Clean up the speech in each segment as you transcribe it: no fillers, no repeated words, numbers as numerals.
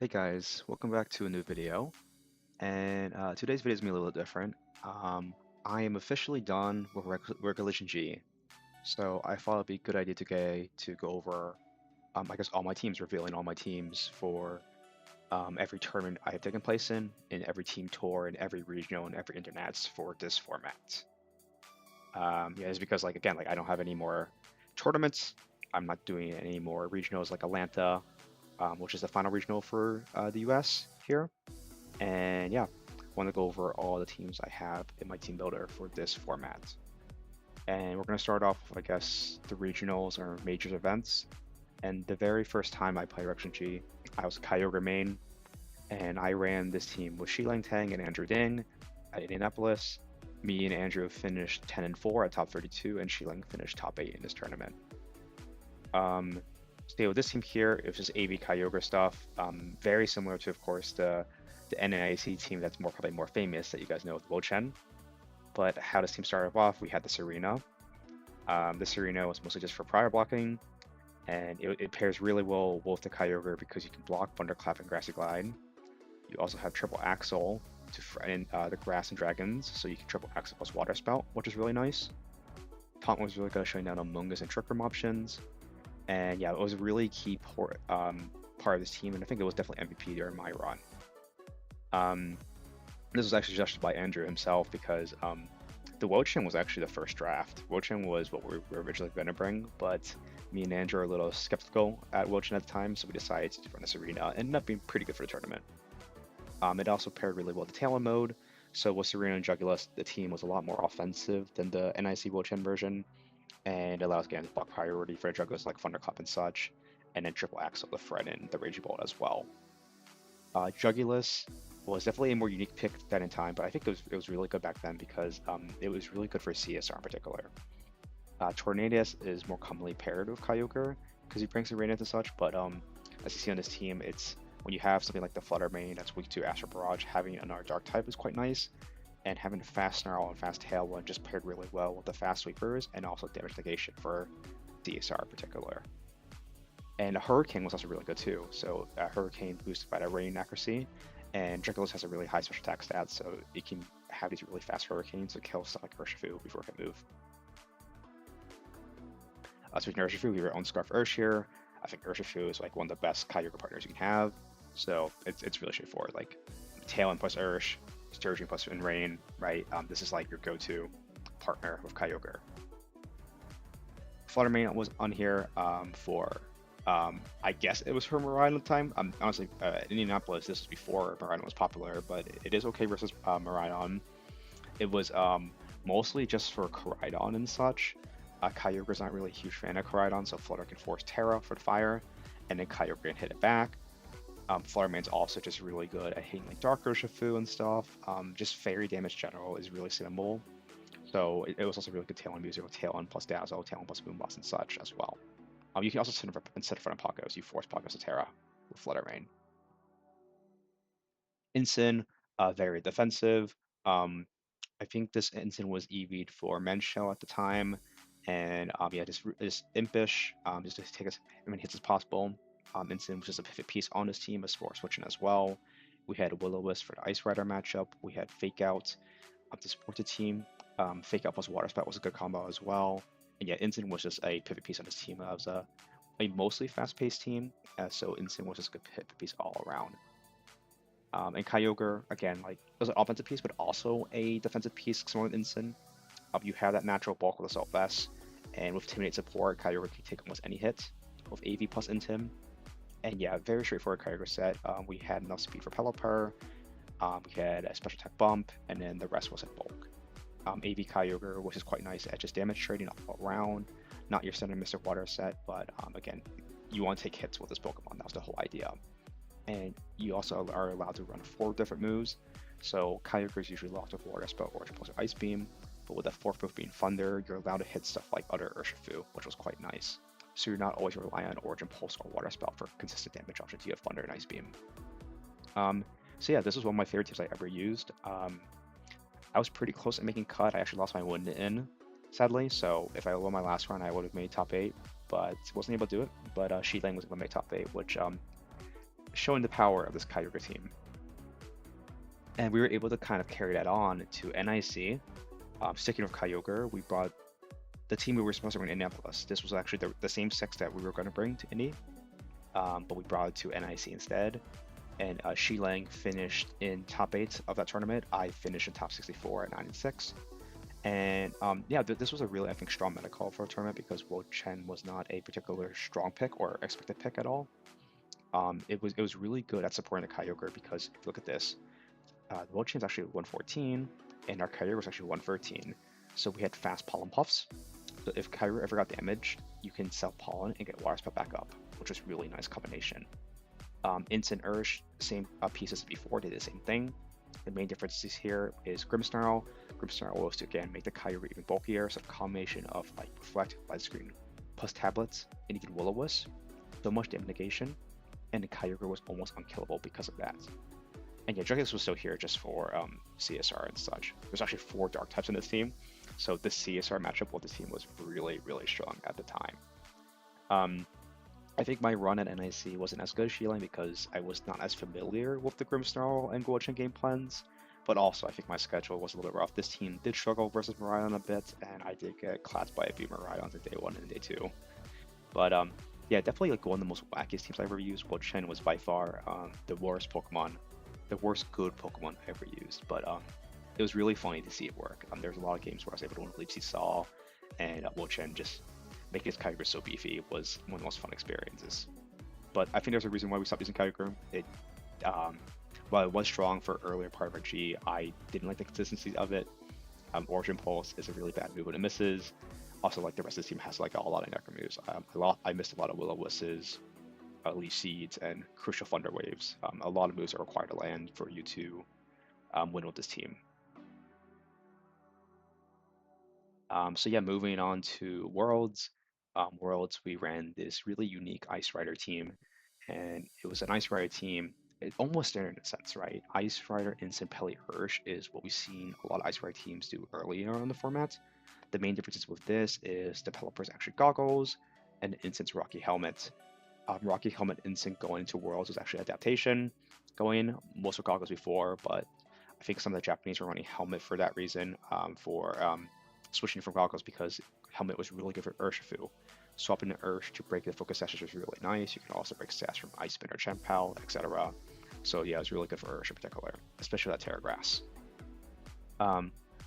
Hey guys, welcome back to a new video. And today's video is gonna be a little bit different. Um, I am officially done with Regulation G, so I thought it'd be a good idea to go over, I guess all my teams, revealing all my teams for every tournament I have taken place in every team tour, in every regional, and every internets for this format. Yeah, it's because again, I don't have any more tournaments. I'm not doing any more regionals like Atlanta, which is the final regional for the US here. And yeah, want to go over all the teams I have in my team builder for this format. And we're going to start off with, I guess, the regionals or majors events. And the very first time I played Rection G, I was Kyogre main, and I ran this team with Shilang Tang and Andrew Ding at Indianapolis. Me and Andrew finished 10 and 4 at top 32, and Shilang finished top 8 in this tournament. Stay with this team here, it was just AV Kyogre stuff. Very similar to, of course, the NNIC team that's probably more famous that you guys know with Wochen. But how this team started off, we had the Serena. The Serena was mostly just for prior blocking, and it pairs really well with the Kyogre because you can block Thunderclap and Grassy Glide. You also have triple Axle to frighten the Grass and Dragons, so you can triple Axle plus Water Spout, which is really nice. Taunt was really good at showing down Amoonguss and Trick Room options. And yeah, it was a really key part of this team, and I think it was definitely MVP during my run. This was actually suggested by Andrew himself because the Wochen was actually the first draft. Wochen was what we were originally going to bring, but me and Andrew are a little skeptical at Wochen at the time, so we decided to run this arena. It ended up being pretty good for the tournament. It also paired really well with the Talon mode, so with Serena and Jugulis, the team was a lot more offensive than the NIC Wochen version, and allows again block priority for Jugulis like Thunderclap and such, and then triple Axle to threaten the Raging Bolt as well. Jugulis was definitely a more unique pick then in time, but I think it was really good back then because it was really good for CSR in particular. Tornadus is more commonly paired with Kyogre because he brings the rain and such, but as you see on this team, it's when you have something like the Flutter Mane that's weak to Astral Barrage, having another Dark type is quite nice, and having fast Snarl and fast Tailwind just paired really well with the fast sweepers and also damage negation for CSR in particular. And a Hurricane was also really good too, so Hurricane boosted by the rain accuracy, and Jugulis has a really high special attack stat, so it can have these really fast Hurricanes to kill stuff like Urshifu before it can move. Speaking of Urshifu, we have our own Scarf Ursh here. I think Urshifu is one of the best Kyogre partners you can have, so it's really straightforward. Tailwind plus Ursh, Sturgeon plus Rain, right? This is your go-to partner with Kyogre. Fluttermane was on here for I guess it was for Miraidon at the time. Honestly, in Indianapolis, this was before Miraidon was popular, but it is okay versus Miraidon. It was mostly just for Koraidon and such. Kyogre's not really a huge fan of Koraidon, so Flutter can force Terra for the fire, and then Kyogre can hit it back. Fluttermane's also just really good at hitting Dark Urshifu and stuff. Just fairy damage general is really simple. So it was also really good Tailwind user with Tailwind plus Dazzle, Tailwind plus Moonblast and such as well. You can also set in front of Pagos, you force Pagos to Terra with Fluttermane. Ensign, very defensive. I think this Ensign was EV'd for Men's Shell at the time, and yeah, just impish, just to take as many hits as possible. Ensign was just a pivot piece on this team, a sport switching as well. We had Will-O-Wisp for the Ice Rider matchup. We had Fake Out to support the team. Fake Out plus Water Spout was a good combo as well. And yeah, Ensign was just a pivot piece on this team. It was a mostly fast-paced team, so Ensign was just a good pivot piece all around. And Kyogre, again, it was an offensive piece, but also a defensive piece, similar to Ensign. You have that natural bulk with Assault Vest, and with Intimidate support, Kyogre can take almost any hit with AV plus Intim. And yeah, very straightforward Kyogre set. We had enough speed for Pelipper, we had a special attack bump, and then the rest was in bulk. AV Kyogre, which is quite nice at just damage trading all around. Not your standard Mystic Water set, but again, you want to take hits with this Pokemon. That was the whole idea. And you also are allowed to run 4 different moves. So Kyogre is usually locked with Water Spell, Origin Pulse, or Ice Beam. But with the 4th move being Thunder, you're allowed to hit stuff like other Urshifu, which was quite nice. So you're not always relying on Origin Pulse or Water Spell for consistent damage options. You have Thunder and Ice Beam. So yeah, this was one of my favorite tips I ever used. I was pretty close at making cut. I actually lost my win in, sadly. So if I won my last run, I would have made top 8, but wasn't able to do it. But Shilang was able to make top 8, which showing the power of this Kyogre team. And we were able to kind of carry that on to NIC. Sticking with Kyogre, we brought the team we were supposed to bring to Indianapolis. This was actually the same six that we were going to bring to Indy, but we brought it to NIC instead. And Shi Lang finished in top 8 of that tournament. I finished in top 64 at 9-6. And yeah, this was a really, I think, strong meta call for a tournament because Wo Chen was not a particular strong pick or expected pick at all. It was really good at supporting the Kyogre because if you look at this, Wo Chen's actually 114, and our Kyogre was actually 113. So we had fast pollen puffs. So if Kyogre ever got damaged, you can sell pollen and get water spell back up, which was really nice combination. Instant Ursh, same pieces as before, did the same thing. The main differences here is Grimmsnarl. Grimmsnarl was to again make the Kyogre even bulkier, so a combination of like Reflect, Light Screen, plus tablets, and even Will-O-Wisp. So much damage negation, and the Kyogre was almost unkillable because of that. And yeah, Juggus was still here just for CSR and such. There's actually 4 dark types in this team, so this CSR matchup with this team was really, really strong at the time. I think my run at NIC wasn't as good as Shi Lang because I was not as familiar with the Grimmsnarl and Guo Chen game plans, but also I think my schedule was a little bit rough. This team did struggle versus Miraidon a bit, and I did get clapped by a few Miraidons in day 1 and day 2. But yeah, definitely like one of the most wackiest teams I ever used. Guo Chen was by far the worst Pokemon, the worst good Pokemon I ever used, but it was really funny to see it work. There's a lot of games where I was able to win Leaf Seesaw, and Guo Chen just making his Kyogre so beefy was one of the most fun experiences. But I think there's a reason why we stopped using Kyogre. While it was strong for earlier part of our G, I didn't like the consistency of it. Origin Pulse is a really bad move when it misses. Also, like the rest of the team has like a lot of Necro moves. I missed a lot of Will-O-Wisps, Leaf Seeds, and Crucial Thunder Waves. A lot of moves are required to land for you to win with this team. So yeah, moving on to Worlds. Worlds, we ran this really unique Ice Rider team, and it was an Ice Rider team, almost standard in a sense, right? Ice Rider, Instant, Pelly, Ursh is what we've seen a lot of Ice Rider teams do earlier in the format. The main differences with this is the Pelipper's actually goggles, and Instant's Rocky Helmet. Rocky Helmet Instant going into Worlds was actually adaptation going. Most were goggles before, but I think some of the Japanese were running Helmet for that reason, for switching from goggles because Helmet was really good for Urshifu. Swapping the Ursh to break the focus sashes was really nice. You can also break stats from Ice Spin or Chempal, etc. So yeah, it was really good for Ursh in particular, especially that Terra Grass.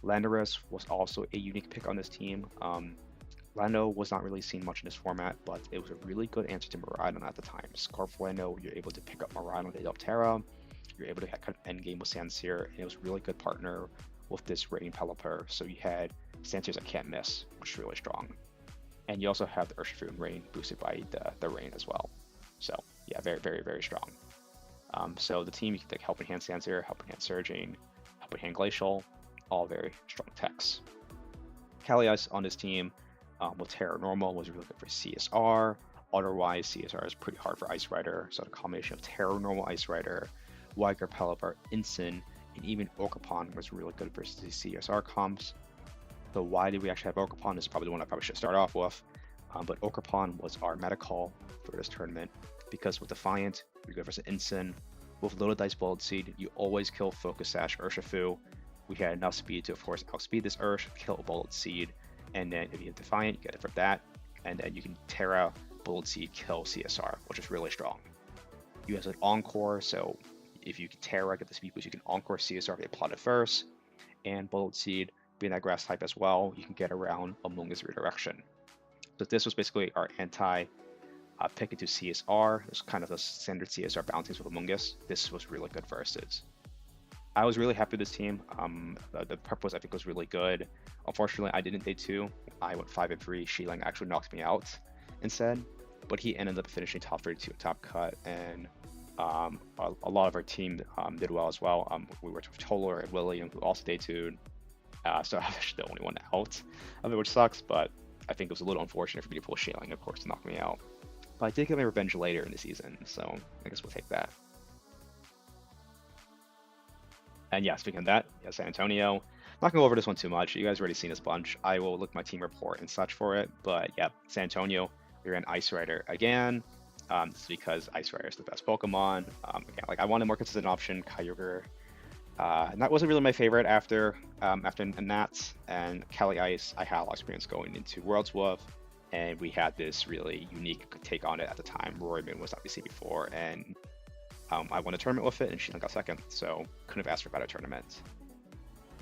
Landorus was also a unique pick on this team. Lando was not really seen much in this format, but it was a really good answer to Miraidon at the time. Scarf Lando, you're able to pick up Miraidon to help Terra. You're able to kind of end game with Sansir, and it was a really good partner with this Rain Pelipper. So you had Sansir's that can't miss, which is really strong. And you also have the Urshifu and Rain boosted by the Rain as well. So yeah, very, very, very strong. So the team, you can take Helping Hand Sansir, Helping Hand Surging, Helping Hand Glacial, all very strong techs. Kalias on this team with Terra Normal was really good for CSR. Otherwise, CSR is pretty hard for Ice Rider, so the combination of Terra Normal Ice Rider, Wiger Pelipper, Instant, and even Ogerpon was really good versus the CSR comps. So why did we actually have Ogerpon? This is probably the one I probably should start off with. But Ogerpon was our meta call for this tournament because with Defiant, you're good versus Instant. With Little Dice Bullet Seed, you always kill Focus Sash Urshifu. We had enough speed to, of course, outspeed this Ursh, kill Bullet Seed, and then if you have Defiant, you get it for that, and then you can Terra, Bullet Seed, kill CSR, which is really strong. You have an Encore, so if you can Terra, get the speed boost, you can Encore CSR if they plot it first, and Bullet Seed, being that grass type as well, you can get around Amoonguss Redirection. So this was basically our anti pick into CSR. It was kind of the standard CSR bounties with Amoonguss. This was really good versus. I was really happy with this team. The prep was, I think, was really good. Unfortunately, I didn't day 2. I went 5-3. Shi Lang actually knocked me out instead, but he ended up finishing top 32 at top cut, and a lot of our team did well as well. We worked with Toller and William, who also day 2'd. So I was actually the only one out of it, which sucks, but I think it was a little unfortunate for me to pull Shi Lang, of course, to knock me out. But I did get my revenge later in the season, so I guess we'll take that. And yeah, speaking of that, yeah, San Antonio. I'm not going to go over this one too much. You guys already seen this bunch. I will look my team report and such for it. But yeah, San Antonio, we ran Ice Rider again. This is because Ice Rider is the best Pokemon. Again, like I wanted a more consistent option. Kyogre, and that wasn't really my favorite after Nats and Cali Ice. I had a lot of experience going into Worlds with, and we had this really unique take on it at the time. Rory Moon was obviously before, and I won a tournament with it, and she got second, so couldn't have asked for a better tournament.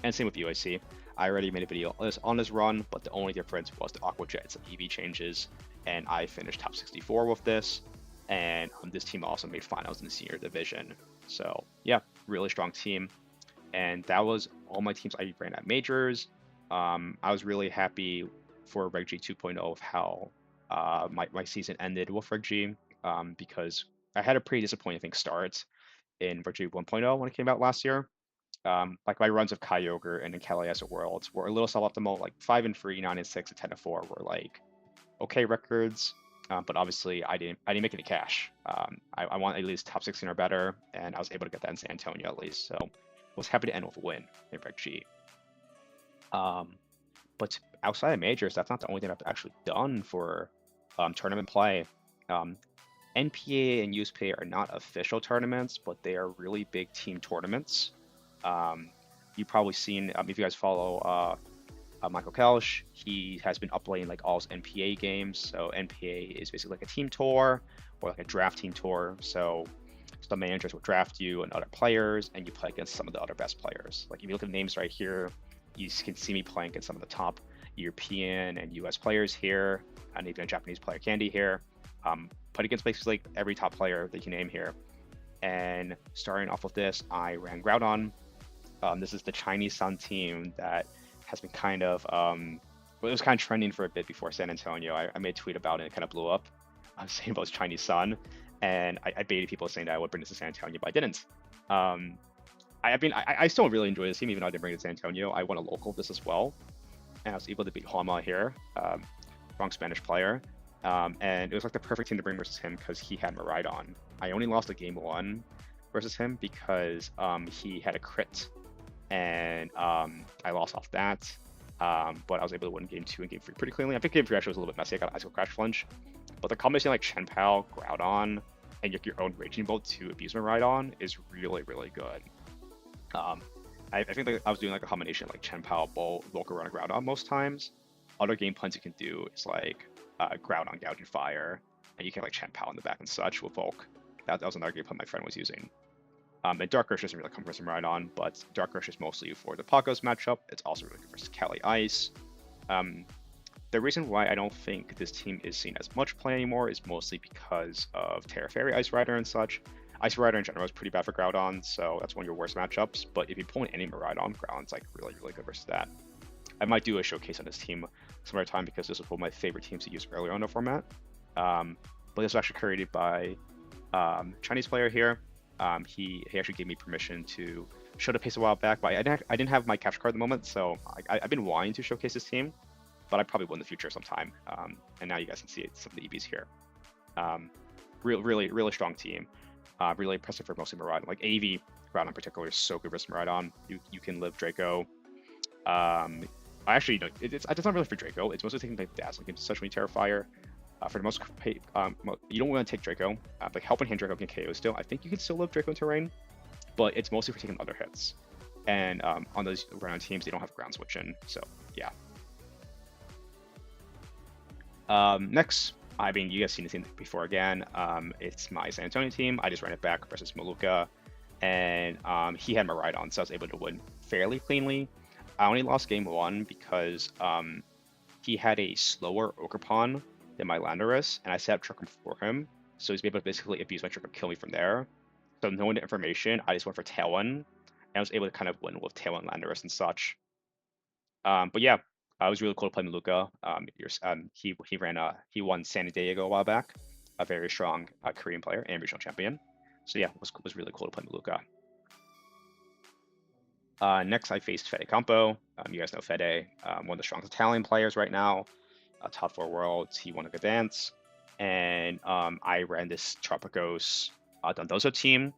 And same with UAC. I already made a video on this run, but the only difference was the Aqua Jet and some EV changes, and I finished top 64 with this. And this team also made finals in the senior division. So yeah, really strong team. And that was all my teams I ran at majors. I was really happy for Reg G 2.0 of how my season ended with Reg G, because I had a pretty disappointing, I think, start in Reg G 1.0 when it came out last year. Like my runs of Kyogre and in Kalayasa Worlds were a little suboptimal, like 5-3, 9-6, and 10-4 were like okay records, but obviously I didn't make any cash. I want at least top 16 or better, and I was able to get that in San Antonio at least. So was happy to end with a win in Reg G. But outside of majors, that's not the only thing I've actually done for tournament play. NPA and USPA are not official tournaments, but they are really big team tournaments. You've probably seen, if you guys follow Michael Kelsch, he has been uploading like all his NPA games. So NPA is basically like a team tour or like a draft team tour. So some managers will draft you and other players, and you play against some of the other best players. Like if you look at the names right here, you can see me playing against some of the top European and US players here, and even a Japanese player, Candy here. Played against basically every top player that you name here. And starting off with this, I ran Groudon. This is the Chinese Sun team that has been kind of, it was kind of trending for a bit before San Antonio. I made a tweet about it and it kind of blew up. I was saying about Chinese Sun, and I baited people saying that I would bring this to San Antonio, but I didn't. I still really enjoy this team, even though I didn't bring it to San Antonio. I won a local of this as well, and I was able to beat Homa here, strong Spanish player. And it was like the perfect team to bring versus him because he had Miraidon. I only lost a game 1 versus him because he had a crit, and I lost off that. But I was able to win game 2 and game 3 pretty cleanly. I think game 3 actually was a little bit messy. I got Icicle Crash Flinch, but the combination like Chenpao, Groudon, and your own Raging Bolt to abuse Miraidon is really, really good. I think like I was doing like a combination like Chenpao, Bolt, Volcarona, Groudon most times. Other game plans you can do is like Groudon, Gouging Fire, and you can like Chenpao in the back and such with Volk. That was another game plan my friend was using. And Dark Rush doesn't really come versus Miraidon, but Dark Rush is mostly for the Pacos matchup. It's also really good versus Cali Ice. The reason why I don't think this team is seen as much play anymore is mostly because of Terra Fairy Ice Rider and such. Ice Rider in general is pretty bad for Groudon, so that's one of your worst matchups. But if you pull in any Miraidon, Groudon's like really, really good versus that. I might do a showcase on this team some other time because this was one of my favorite teams to use earlier on the format. But this was actually created by Chinese player here. He actually gave me permission to show the pace a while back, but I didn't have my capture card at the moment, so I've been wanting to showcase this team, but I probably will in the future sometime. And now you guys can see some of the EVs here. Really strong team. Really impressive for mostly Miraidon. Like AV Groudon in particular is so good versus Miraidon. You can live Draco. I actually know it's not really for Draco. It's mostly taking like Dazzling into such when you Terrifier. For the most, you don't want to take Draco. Like Helping Hand Draco can KO still. I think you can still live Draco in terrain, but it's mostly for taking other hits. And on those round teams, they don't have ground switching. So yeah. Next, I mean, you guys seen the team before again. It's my San Antonio team. I just ran it back versus Maluka, and he had Miraidon, so I was able to win fairly cleanly. I only lost game 1 because he had a slower Ogerpon than my Landorus, and I set up Trick Room for him, so he's able to basically abuse my Trick Room, kill me from there. So knowing the information, I just went for Tailwind, and I was able to kind of win with Tailwind, Landorus, and such. But yeah, it was really cool to play Maluka. He won San Diego a while back, a very strong Korean player and regional champion. So yeah, it was really cool to play Maluka. Next, I faced Fede Campo. You guys know Fede, one of the strongest Italian players right now. Top 4 worlds. He won a good dance. And I ran this Tropicos Dondoso team.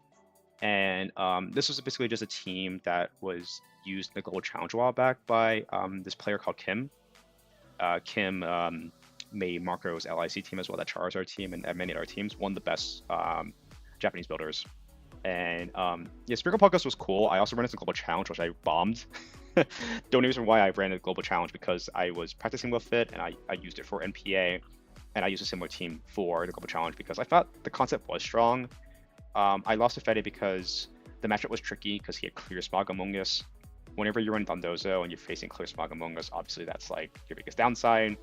And this was basically just a team that was used in the Global Challenge a while back by this player called Kim. Kim made Marco's LIC team as well, that Charizard team, and many other teams, one of the best Japanese builders. And yeah, Spherical Podcast was cool. I also ran it as a global challenge, which I bombed. The only reason why I ran a global challenge because I was practicing with it and I used it for NPA, and I used a similar team for the global challenge because I thought the concept was strong. I lost to Fede because the matchup was tricky because he had Clear Smog Among Us. Whenever you run Dondozo and you're facing Clear Smog Among Us, obviously that's like your biggest downside.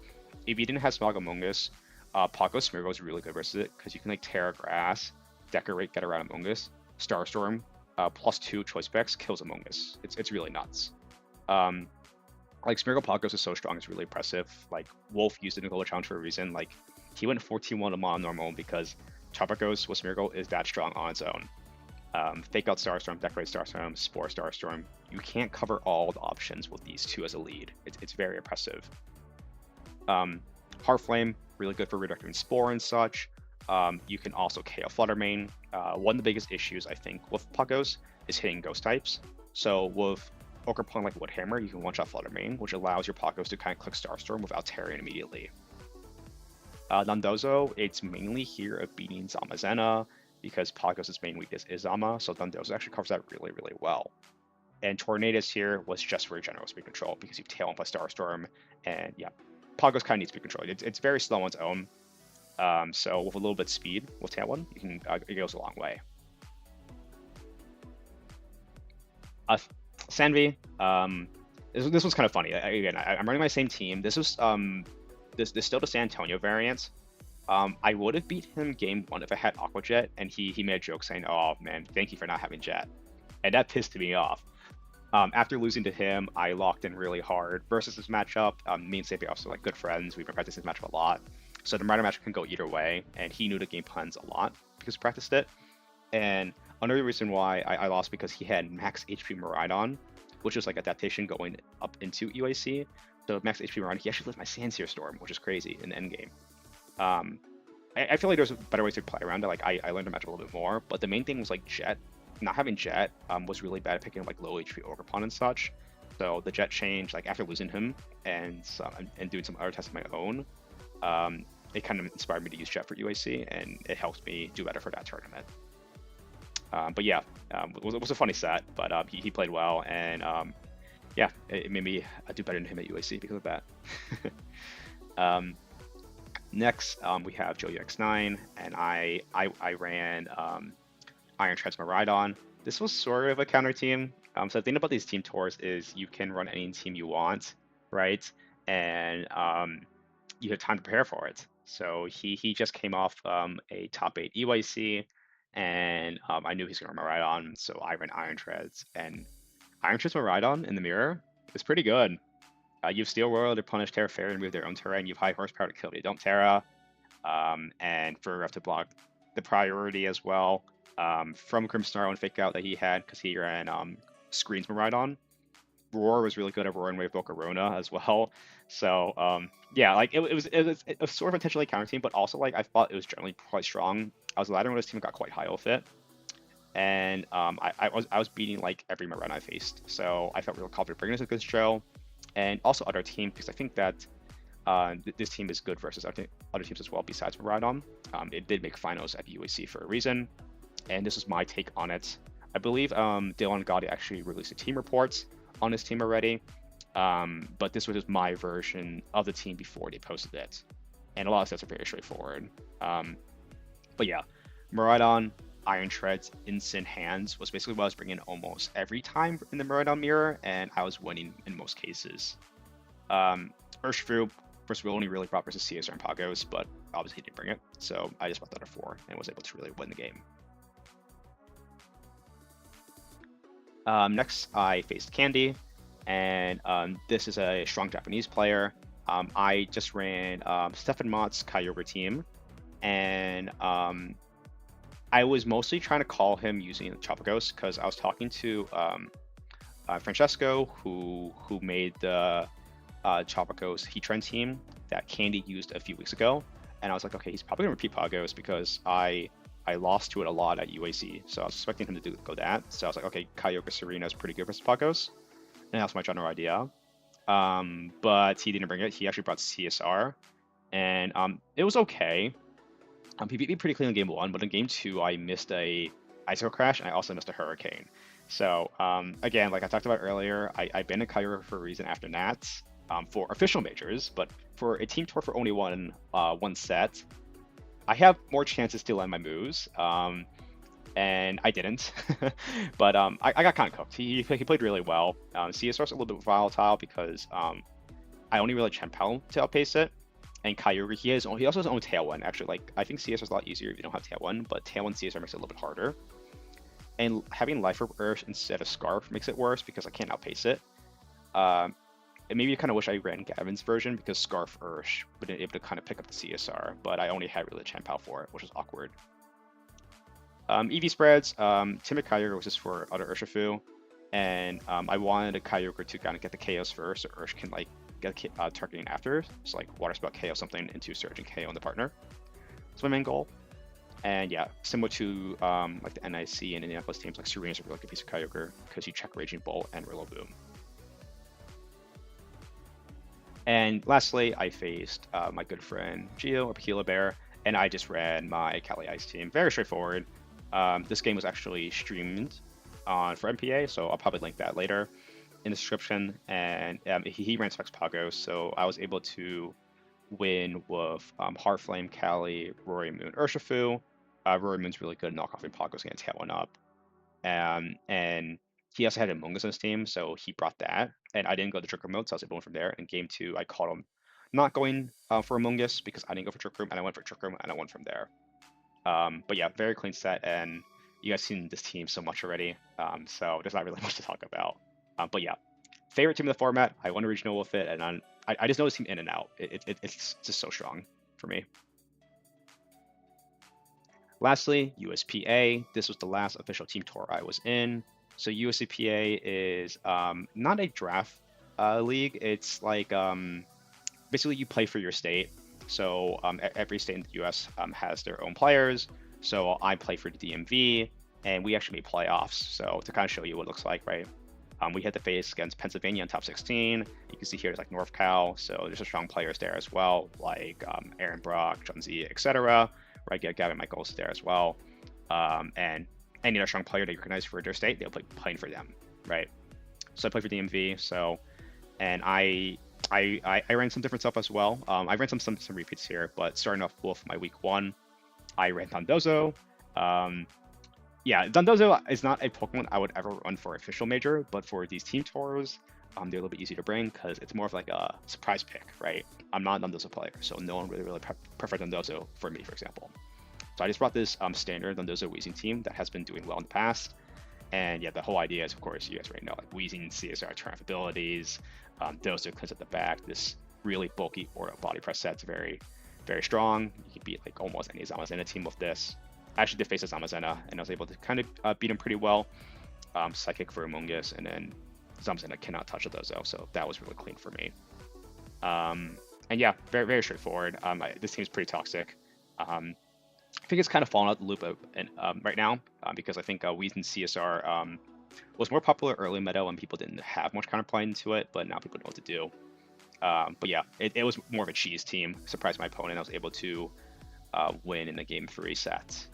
If you didn't have Smog Among Us, Paco Smeargle is really good versus it because you can like Terra Grass, Decorate, get around Among Us, Starstorm, +2 choice specs kills Among Us. It's really nuts. Like Smeargle Pagos is so strong, it's really impressive. Like Wolf used it in the global challenge for a reason. Like he went 14-1 to mono normal because Chopagos with Smeargle is that strong on its own. Fake out Starstorm, Decorate Starstorm, Spore Starstorm. You can't cover all the options with these two as a lead. It's very impressive. Heartflame, really good for redirecting Spore and such. You can also KO Flutter Mane. One of the biggest issues I think with Pagos is hitting ghost types. So with Okerpunk like Woodhammer, you can one-shot Flutter Mane, which allows your Pagos to kind of click Starstorm without tearing immediately. Dondozo, it's mainly here of beating Zamazenta because Pagos' main weakness is Zama, so Dondozo actually covers that really, really well. And Tornadus here was just for general speed control because you tail on plus Starstorm, and yeah, Pagos kind of needs speed control. It's very slow on its own, so with a little bit of speed with tail one, you can it goes a long way. Sanvi, this was kind of funny. Again, I'm running my same team. This was this still the San Antonio variant. I would have beat him game 1 if I had Aqua Jet, and he made a joke saying, "Oh man, thank you for not having Jet," and that pissed me off. After losing to him, I locked in really hard versus this matchup. Me and Sabi are also like good friends. We've been practicing this matchup a lot, so the Marauder matchup can go either way, and he knew the game plans a lot because we practiced it. And another reason why I lost because he had max HP Miraidon, which is like adaptation going up into UAC. So max HP Miraidon, he actually lived my Sandsear Storm, which is crazy in the end game. I feel like there's better ways to play around it. Like I learned the matchup a little bit more, but the main thing was like Jet. Not having Jet was really bad at picking up like low HP Ogerpon and such. So the Jet change, like after losing him and doing some other tests of my own, it kind of inspired me to use Jet for UAC, and it helped me do better for that tournament. But yeah, it was a funny set, but he played well, and yeah, it made me do better than him at UAC because of that. Next, we have Joe UX9, and I ran Iron Treads Miraidon. This was sort of a counter team. So the thing about these team tours is you can run any team you want, right? And you have time to prepare for it. So he just came off a top 8 EYC, and I knew he's going to run Miraidon, so I ran Iron Treads. And Iron Treads Miraidon in the mirror is pretty good. You have Steel World to punish Terra Fairy and move their own Terra, and you have high horsepower to kill they don't Terra. And for Ref to block the priority as well. From Grimsnarl and Fake Out that he had because he ran Screens Miraidon. Roar was really good at Roar and Wave Bocarona as well. So yeah, like it was sort of intentionally counter team, but also like I thought it was generally quite strong. I was laddering when his team got quite high with it, and I was beating like every Miraidon I faced, so I felt real confident bringing this a good show, and also other team because I think that this team is good versus other teams as well besides Miraidon. It did make finals at UAC for a reason, and this is my take on it. I believe Dylan Gotti actually released a team report on his team already, but this was just my version of the team before they posted it, and a lot of sets are very straightforward. But yeah, Miraidon, Iron Treads, Instant Hands was basically what I was bringing almost every time in the Miraidon mirror, and I was winning in most cases. Urshifu, first of all, only really brought versus CSR and Pagos, but obviously he didn't bring it, so I just brought that at 4 and was able to really win the game. Next, I faced Candy, and this is a strong Japanese player. I just ran Stefan Mott's Kyogre team, and I was mostly trying to call him using Chopagos because I was talking to Francesco, who made the Chopagos Heatran team that Candy used a few weeks ago, and I was like, okay, he's probably gonna repeat Pagos because I lost to it a lot at UAC, so I was expecting him to go that. So I was like, okay, Kyogre Serena is pretty good versus Pagos, and that's my general idea. But he didn't bring it. He actually brought CSR, and it was okay. He beat me pretty clean in game one, but in game two, I missed a icicle crash, and I also missed a hurricane. So again, like I talked about earlier, I banned a Kyogre for a reason after Nats for official majors, but for a team tour for only one set, I have more chances to land my moves. And I didn't. But I got kind of cooked. He played really well. CSR's a little bit volatile because I only really Chien-Pao to outpace it. And Kyogre, he also has his own Tailwind. Actually, like I think CSR is a lot easier if you don't have Tailwind, but Tailwind CSR makes it a little bit harder. And having Life Orb Ursh instead of Scarf makes it worse because I can't outpace it. And maybe I kind of wish I ran Gavin's version because Scarf Ursh would have been able to kind of pick up the CSR, but I only had really Chien-Pao for it, which was awkward. EV spreads, Timid Kyogre was just for other Urshifu, and I wanted a Kyogre to kind of get the KOs first, so Ursh can like get targeting after, so like Water Spout KO something into Surge and KO on the partner. That's my main goal. And yeah, similar to like the NIC and Indianapolis teams, like Serena's a really good piece of Kyogre because you check Raging Bolt and Rillaboom. And lastly, I faced my good friend Gio, or Pahila Bear, and I just ran my Cali Ice team. Very straightforward. This game was actually streamed for MPA, so I'll probably link that later in the description. And he ran Specs Pagos, so I was able to win with Heartflame, Cali, Rory Moon, Urshifu. Rory Moon's really good at knockoffing Pagos and tail one up. And he also had Among Us on his team, so he brought that. And I didn't go to Trick Room mode, so I was able to win from there. In game two, I caught him not going for Among Us because I didn't go for Trick Room, and I went for Trick Room, and I won from there. But yeah, very clean set, and you guys seen this team so much already, so there's not really much to talk about. But yeah, favorite team in the format. I won a regional with it, and I just know this team in and out. It's just so strong for me. Lastly, USPA. This was the last official team tour I was in. So USPA is not a draft league. It's like basically you play for your state. So every state in the U.S. Has their own players. So I play for the DMV, and we actually made playoffs. So to kind of show you what it looks like, right? We had to face against Pennsylvania in top 16. You can see here there's like North Cal. So there's some strong players there as well, like Aaron Brock, Junzi, etc. Right, Gavin Michaels there as well. And any other strong player they recognize for their state, they'll play playing for them, right? So I play for DMV. So, and I ran some different stuff as well. I ran some repeats here, but starting off with my week one, I ran Dondozo. Yeah, Dondozo is not a Pokemon I would ever run for official major, but for these team tours, they're a little bit easy to bring because it's more of like a surprise pick, right? I'm not a Dondozo player, so no one really preferred Dondozo for me, for example. So I just brought this standard Dondozo Weezing team that has been doing well in the past. And yeah, the whole idea is, of course, you guys already know, like Weezing, CSR, turn-off abilities, Dozo cleans at the back, this really bulky Aura body press set's very, very strong. You can beat like almost any Zamazenta team with this. I actually did face a Zamazenta, and I was able to kind of beat him pretty well. Psychic for Among Us, and then Zamazenta cannot touch a Dozo, so that was really clean for me. And yeah, very, very straightforward. This team's pretty toxic. I think it's kind of fallen out the loop right now because I think Weezing CSR was more popular early meta when people didn't have much counterplay into it, but now people know what to do. But yeah, it was more of a cheese team. Surprised my opponent. I was able to win in the game 3 set.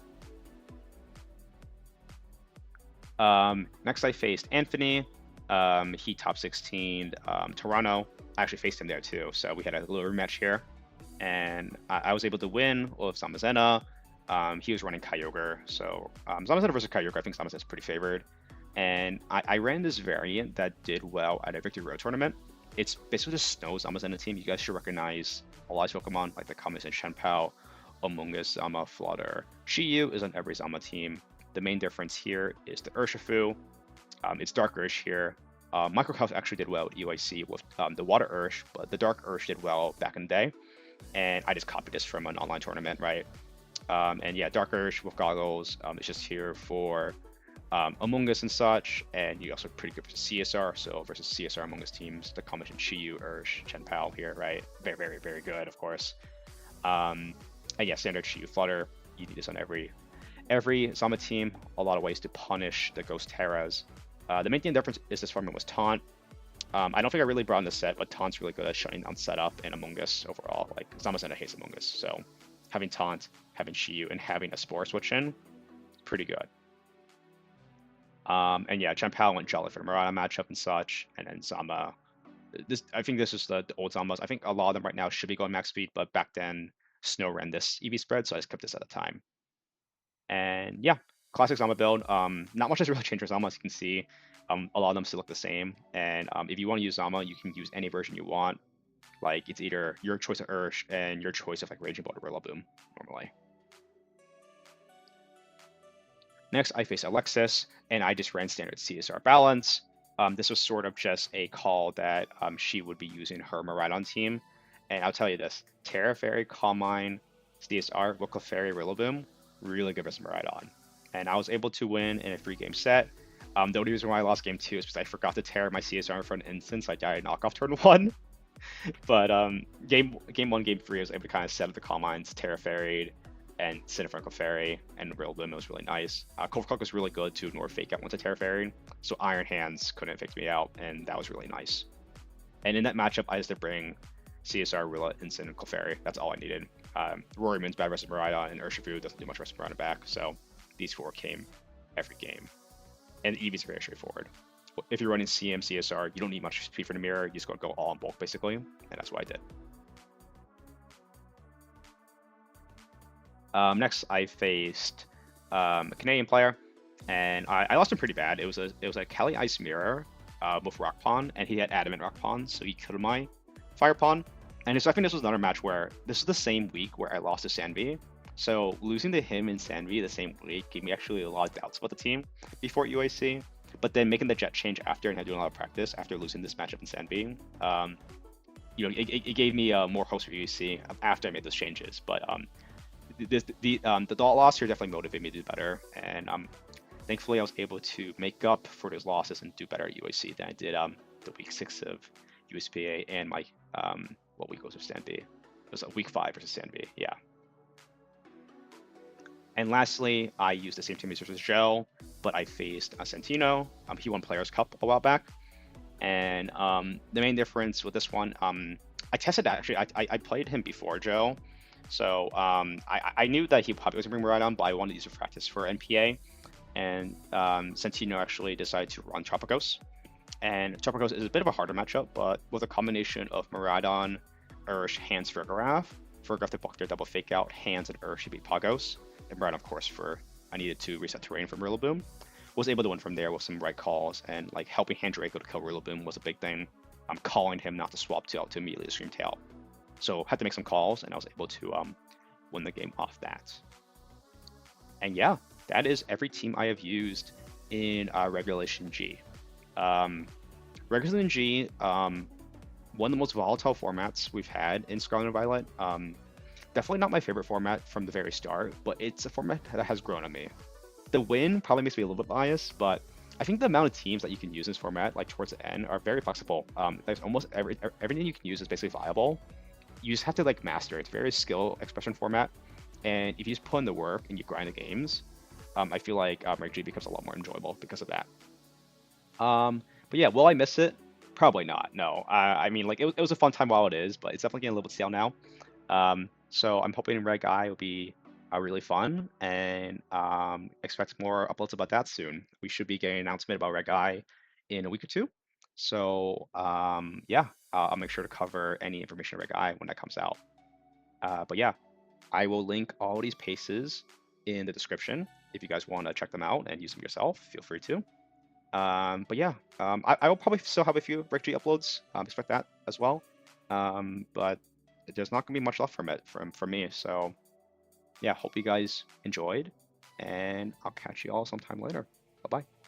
Next I faced Anthony. He top 16 Toronto. I actually faced him there too, so we had a little rematch here. And I was able to win with Zamazenta. He was running Kyogre, so Zamazenta versus Kyogre, I think Zamazenta's pretty favored. And I ran this variant that did well at a Victory Road tournament. It's basically the Snow Zamazenta team. You guys should recognize a lot of Pokemon, like the commons in Chien-Pao, Among Us, Zama, Flutter. Shiyu is on every Zama team. The main difference here is the Urshifu. It's Dark Ursh here. Microhouse actually did well at UIC with the Water Ursh, but the Dark Ursh did well back in the day. And I just copied this from an online tournament, right? And yeah, Dark Ursh with goggles is just here for Among Us and such, and you also pretty good for CSR. So versus CSR Among Us teams, the combination Shiyu, Ursh, Chien-Pao here, right? Very, very, very good, of course. And yeah, standard Shiyu Flutter. You need this on every Zama team. A lot of ways to punish the Ghost Terras. The main thing difference is this format was Taunt. I don't think I really brought in the set, but Taunt's really good at shutting down setup and Among Us overall. Like Zamazenta hates Among Us, so having Taunt, having Shiyu, and having a Spore switch in, pretty good. And yeah, Chien-Pao went Jolly for the Murata matchup and such, and then Zama. I think this is the old Zamas. I think a lot of them right now should be going max speed, but back then Snow ran this EV spread, so I just kept this at a time. And yeah, classic Zama build. Not much has really changed for Zama, as you can see. A lot of them still look the same. And if you want to use Zama, you can use any version you want. Like it's either your choice of Ursh and your choice of like Raging Bolt or Rillaboom normally. Next, I face Alexis, and I just ran standard CSR balance. This was sort of just a call that she would be using her Miraidon team. And I'll tell you this, Terra Fairy, Calm Mind, CSR, Vocal Fairy, Rillaboom, really good versus Miraidon. And I was able to win in a 3-game set. The only reason why I lost game 2 is because I forgot to tear my CSR for an instance. I died knockoff turn 1. But game 1, game 3, I was able to kind of set up the Calm Minds, Terra Fairy, and Cinefranco Fairy, and Rillaboom. It was really nice. Clock was really good to ignore Fake Out once a Terra Fairy, so Iron Hands couldn't fix me out, and that was really nice. And in that matchup, I just had to bring CSR, Rilla, and Cyndaquil Fairy. That's all I needed. Rory Moon's bad versus Miraidon, and Urshifu doesn't do much versus Miraidon back, so these 4 came every game. And the EVs are very straightforward. If you're running CM, CSR, you don't need much speed for the mirror, you just gotta go all in bulk, basically, and that's what I did. Next, I faced a Canadian player, and I lost him pretty bad. It was a Kelly Ice Mirror with Rock Pawn, and he had Adamant Rock Pawn, so he killed my Fire Pawn. And so I think this was another match where this is the same week where I lost to Sanvi. So losing to him in Sanvi the same week gave me actually a lot of doubts about the team before UAC. But then making the jet change after and doing a lot of practice after losing this matchup in Sanvi, it gave me more hopes for UAC after I made those changes. But the dot loss here definitely motivated me to do better, and thankfully I was able to make up for those losses and do better at UAC than I did the week 6 of USPA and my what week was of Sanvi. It was week 5 versus Sanvi, yeah. And lastly, I used the same team versus Gel, but I faced Santino. He won Players Cup a while back, and the main difference with this one, I tested that actually. I played him before Joe. So I knew that he probably was going to bring Miraidon, but I wanted to use a practice for NPA. And Santino actually decided to run Tropicos. And Tropicos is a bit of a harder matchup, but with a combination of Miraidon, Ursh, Hands, Fergaraf to block their double Fake Out, Hands, and Ursh should beat Pagos. And Miraidon, of course, I needed to reset terrain from Rillaboom. Was able to win from there with some right calls, and like helping Hand Draco to kill Rillaboom was a big thing. I'm calling him not to swap tail to immediately Scream Tail. So had to make some calls, and I was able to win the game off that. And yeah, that is every team I have used in Regulation G. Regulation G, one of the most volatile formats we've had in Scarlet and Violet. Definitely not my favorite format from the very start, but it's a format that has grown on me. The win probably makes me a little bit biased, but I think the amount of teams that you can use in this format, like towards the end, are very flexible. There's almost everything you can use is basically viable. You just have to like master it. It's a very skill expression format, and if you just put in the work and you grind the games, I feel like Reg G becomes a lot more enjoyable because of that. But yeah, will I miss it? Probably not. No. I mean, like it was a fun time while it is, but it's definitely getting a little bit stale now. So I'm hoping Reg I will be really fun, and expect more uploads about that soon. We should be getting an announcement about Reg I in a week or 2. So yeah, I'll make sure to cover any information on Reg I when that comes out. But yeah, I will link all these paces in the description. If you guys want to check them out and use them yourself, feel free to. But yeah, I will probably still have a few Reg G uploads. Expect that as well. But there's not gonna be much left from it from me. So yeah, hope you guys enjoyed, and I'll catch you all sometime later. Bye bye.